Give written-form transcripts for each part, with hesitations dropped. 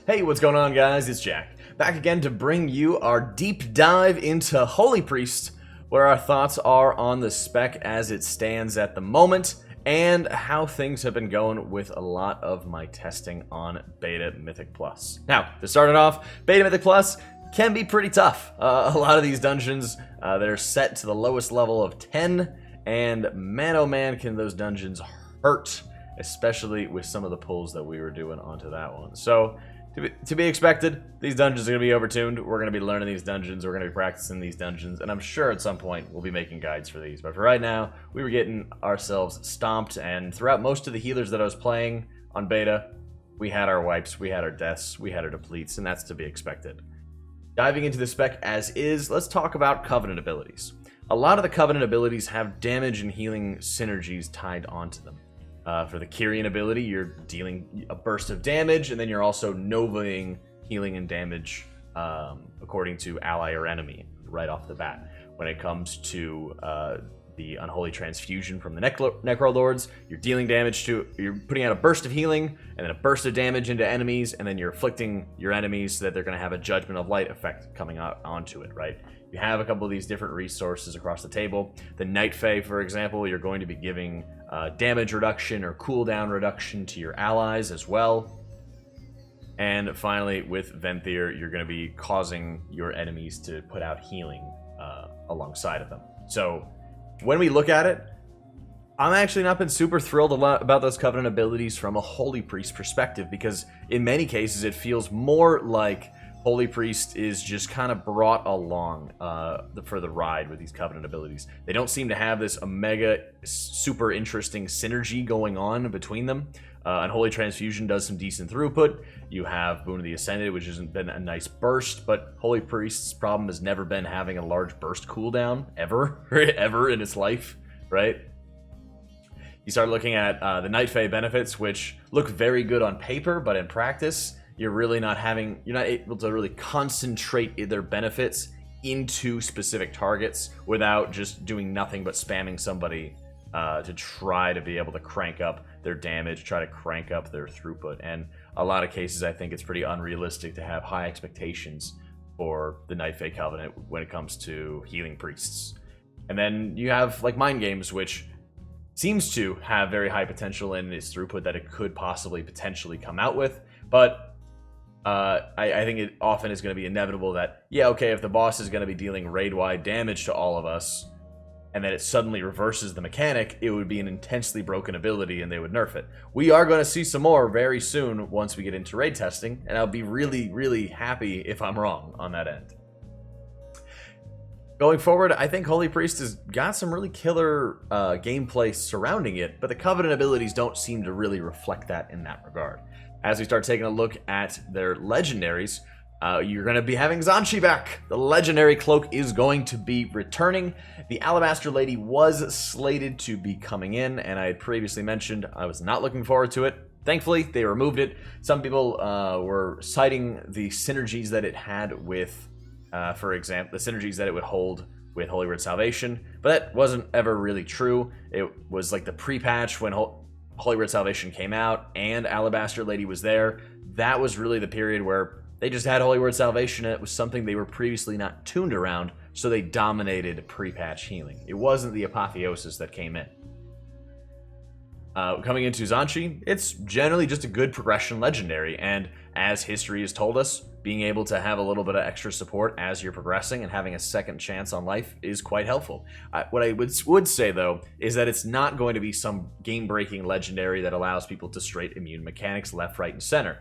Hey, what's going on, guys? It's Jack, back again to bring you our deep dive into Holy Priest, where our thoughts are on the spec as it stands at the moment, and how things have been going with a lot of my testing on Beta Mythic Plus. Now, to start it off, Beta Mythic Plus can be pretty tough. A lot of these dungeons, they're set to the lowest level of 10, and man oh man can those dungeons hurt, especially with some of the pulls that we were doing onto that one. So, to be expected, these dungeons are going to be overtuned. We're going to be learning these dungeons, we're going to be practicing these dungeons, and I'm sure at some point we'll be making guides for these. But for right now, we were getting ourselves stomped, and throughout most of the healers that I was playing on beta, we had our wipes, we had our deaths, we had our depletes, and that's to be expected. Diving into the spec as is, let's talk about Covenant abilities. A lot of the Covenant abilities have damage and healing synergies tied onto them. For the Kyrian ability, you're dealing a burst of damage, and then you're also novaing healing and damage according to ally or enemy right off the bat. When it comes to the Unholy Transfusion from the Necrolords, you're dealing damage to, you're putting out a burst of healing, and then a burst of damage into enemies, and then you're afflicting your enemies so that they're going to have a Judgment of Light effect coming out onto it, right? You have a couple of these different resources across the table. The Night Fae, for example, you're going to be giving damage reduction or cooldown reduction to your allies as well. And finally, with Venthyr, you're going to be causing your enemies to put out healing alongside of them. So, when we look at it, I'm actually not been super thrilled about those Covenant abilities from a Holy Priest perspective, because in many cases it feels more like Holy Priest is just kind of brought along for the ride with these Covenant abilities. They don't seem to have this mega super interesting synergy going on between them. Unholy Transfusion does some decent throughput. You have Boon of the Ascended, which hasn't been a nice burst, but Holy Priest's problem has never been having a large burst cooldown, ever, ever in its life, right? You start looking at the Night Fae benefits, which look very good on paper, but in practice, you're not able to really concentrate their benefits into specific targets without just doing nothing but spamming somebody to try to be able to crank up their damage, try to crank up their throughput. And a lot of cases, I think it's pretty unrealistic to have high expectations for the Night Fae Covenant when it comes to healing priests. And then you have like Mind Games, which seems to have very high potential in its throughput that it could possibly potentially come out with, but I think it often is going to be inevitable that, yeah, okay, if the boss is going to be dealing raid-wide damage to all of us, and then it suddenly reverses the mechanic, it would be an intensely broken ability and they would nerf it. We are going to see some more very soon once we get into raid testing, and I'll be really, really happy if I'm wrong on that end. Going forward, I think Holy Priest has got some really killer gameplay surrounding it, but the Covenant abilities don't seem to really reflect that in that regard. As we start taking a look at their Legendaries, you're going to be having Xanshi back. The Legendary Cloak is going to be returning. The Alabaster Lady was slated to be coming in, and I had previously mentioned I was not looking forward to it. Thankfully, they removed it. Some people were citing the synergies that it had with, for example, the synergies that it would hold with Holy Word Salvation, but that wasn't ever really true. It was like the pre-patch when Holy Word Salvation came out and Alabaster Lady was there. That was really the period where they just had Holy Word Salvation, and it was something they were previously not tuned around, so they dominated pre-patch healing. It wasn't the apotheosis that came in. Coming into Xanshi, it's generally just a good progression legendary, and as history has told us, being able to have a little bit of extra support as you're progressing and having a second chance on life is quite helpful. What I would say, though, is that it's not going to be some game-breaking legendary that allows people to straight immune mechanics left, right, and center.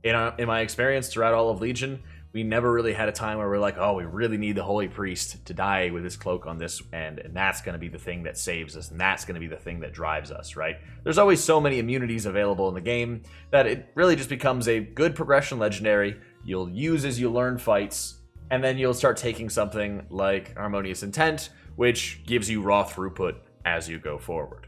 In my experience throughout all of Legion, we never really had a time where we're like, oh, we really need the Holy Priest to die with his cloak on this end, and that's going to be the thing that saves us, and that's going to be the thing that drives us, right? There's always so many immunities available in the game that it really just becomes a good progression legendary you'll use as you learn fights, and then you'll start taking something like Harmonious Intent, which gives you raw throughput as you go forward.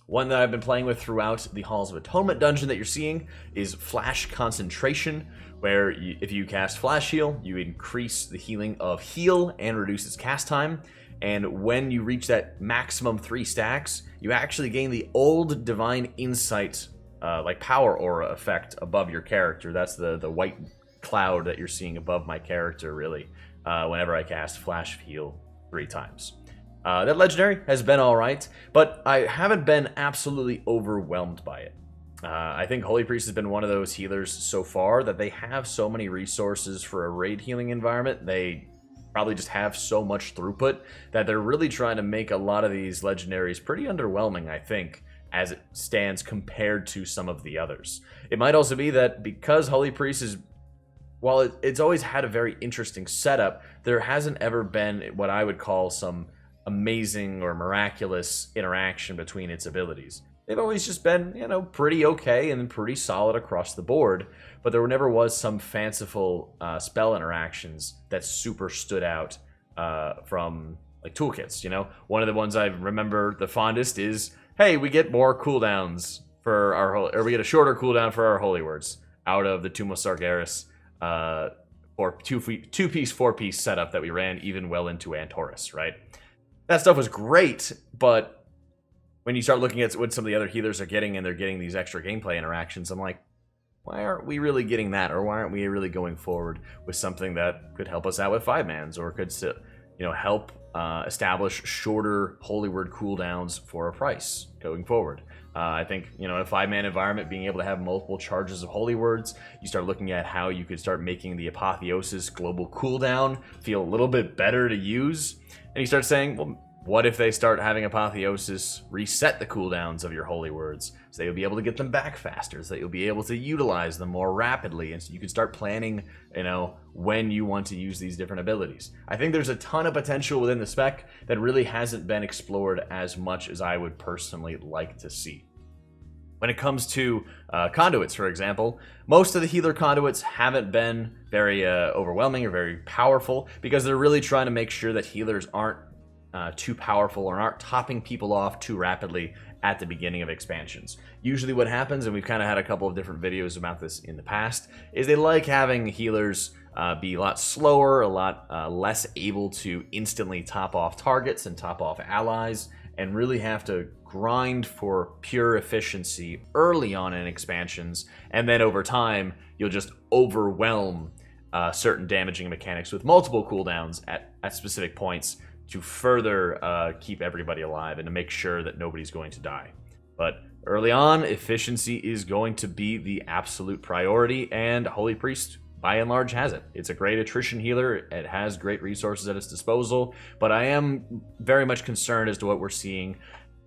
One that I've been playing with throughout the Halls of Atonement dungeon that you're seeing is Flash Concentration, where if you cast Flash Heal, you increase the healing of heal and reduce its cast time. And when you reach that maximum 3 stacks, you actually gain the old Divine Insight like power aura effect above your character. That's the white cloud that you're seeing above my character, really, whenever I cast Flash of Heal 3 times. That legendary has been alright, but I haven't been absolutely overwhelmed by it. I think Holy Priest has been one of those healers so far that they have so many resources for a raid healing environment. They probably just have so much throughput that they're really trying to make a lot of these legendaries pretty underwhelming, I think, as it stands compared to some of the others. It might also be that because Holy Priest is, while it's always had a very interesting setup, there hasn't ever been what I would call some amazing or miraculous interaction between its abilities. They've always just been, you know, pretty okay and pretty solid across the board, but there never was some fanciful spell interactions that super stood out from, like, toolkits, you know? One of the ones I remember the fondest is, hey, we get more cooldowns for our, or we get a shorter cooldown for our holy words out of the Tomb of Sargeras, or two-piece, four-piece setup that we ran even well into Antorus, right? That stuff was great, but when you start looking at what some of the other healers are getting, and they're getting these extra gameplay interactions, I'm like, why aren't we really getting that? Or why aren't we really going forward with something that could help us out with 5-mans, or could, you know, help establish shorter Holy Word cooldowns for a price going forward? I think, you know, in a 5-man environment, being able to have multiple charges of Holy Words, you start looking at how you could start making the Apotheosis global cooldown feel a little bit better to use. And you start saying, well, what if they start having Apotheosis reset the cooldowns of your Holy Words, so you'll be able to get them back faster, so that you'll be able to utilize them more rapidly, and so you can start planning, you know, when you want to use these different abilities. I think there's a ton of potential within the spec that really hasn't been explored as much as I would personally like to see. When it comes to conduits, for example, most of the healer conduits haven't been very overwhelming or very powerful, because they're really trying to make sure that healers aren't too powerful or aren't topping people off too rapidly at the beginning of expansions. Usually what happens, and we've kind of had a couple of different videos about this in the past, is they like having healers be a lot slower, a lot less able to instantly top off targets and top off allies, and really have to grind for pure efficiency early on in expansions, and then over time you'll just overwhelm certain damaging mechanics with multiple cooldowns at specific points to further keep everybody alive and to make sure that nobody's going to die. But early on, efficiency is going to be the absolute priority, and Holy Priest, by and large, has it. It's a great attrition healer, it has great resources at its disposal, but I am very much concerned as to what we're seeing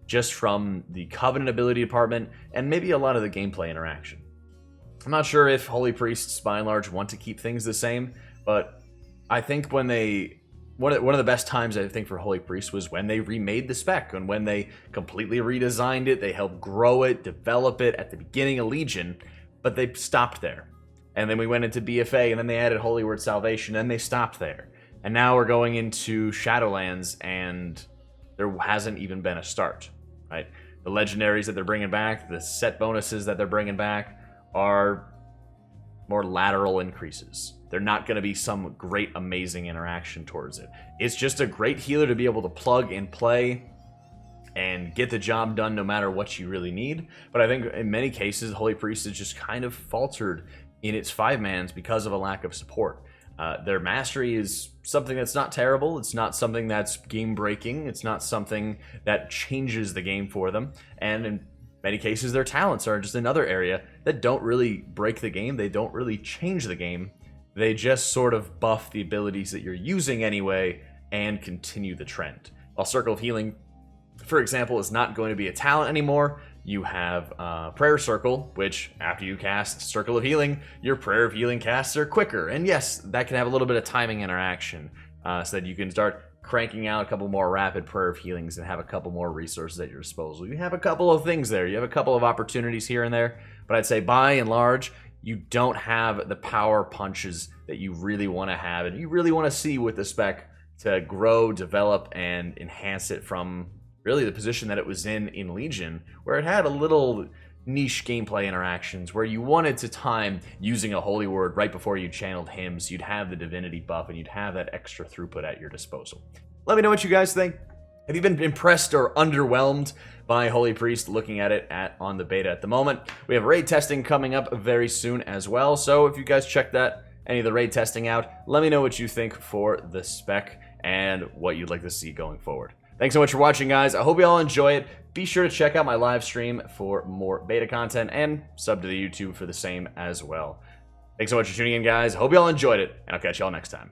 just from the Covenant ability department and maybe a lot of the gameplay interaction. I'm not sure if Holy Priests, by and large, want to keep things the same, but I think when they... One of the best times, I think, for Holy Priest was when they remade the spec, and when they completely redesigned it. They helped grow it, develop it at the beginning of Legion, but they stopped there. And then we went into BFA, and then they added Holy Word Salvation, and they stopped there. And now we're going into Shadowlands, and there hasn't even been a start, right? The Legendaries that they're bringing back, the set bonuses that they're bringing back are more lateral increases. They're not going to be some great, amazing interaction towards it. It's just a great healer to be able to plug and play and get the job done no matter what you really need. But I think in many cases, Holy Priest has just kind of faltered in its 5-mans because of a lack of support. Their mastery is something that's not terrible. It's not something that's game-breaking. It's not something that changes the game for them. And in many cases, their talents are just another area that don't really break the game. They don't really change the game. They just sort of buff the abilities that you're using anyway and continue the trend. While Circle of Healing, for example, is not going to be a talent anymore, you have Prayer Circle, which after you cast Circle of Healing, your Prayer of Healing casts are quicker. And yes, that can have a little bit of timing interaction so that you can start cranking out a couple more rapid Prayer of Healings and have a couple more resources at your disposal. You have a couple of things there. You have a couple of opportunities here and there. But I'd say by and large, you don't have the power punches that you really want to have and you really want to see with the spec to grow, develop, and enhance it from really the position that it was in Legion, where it had a little niche gameplay interactions where you wanted to time using a holy word right before you channeled him, so you'd have the divinity buff and you'd have that extra throughput at your disposal. Let me know what you guys think. Have you been impressed or underwhelmed by Holy Priest looking at it on the beta at the moment? We have raid testing coming up very soon as well, so if you guys check any of the raid testing out, let me know what you think for the spec and what you'd like to see going forward. Thanks so much for watching, guys. I hope you all enjoy it. Be sure to check out my live stream for more beta content and sub to the YouTube for the same as well. Thanks so much for tuning in, guys. Hope you all enjoyed it, and I'll catch you all next time.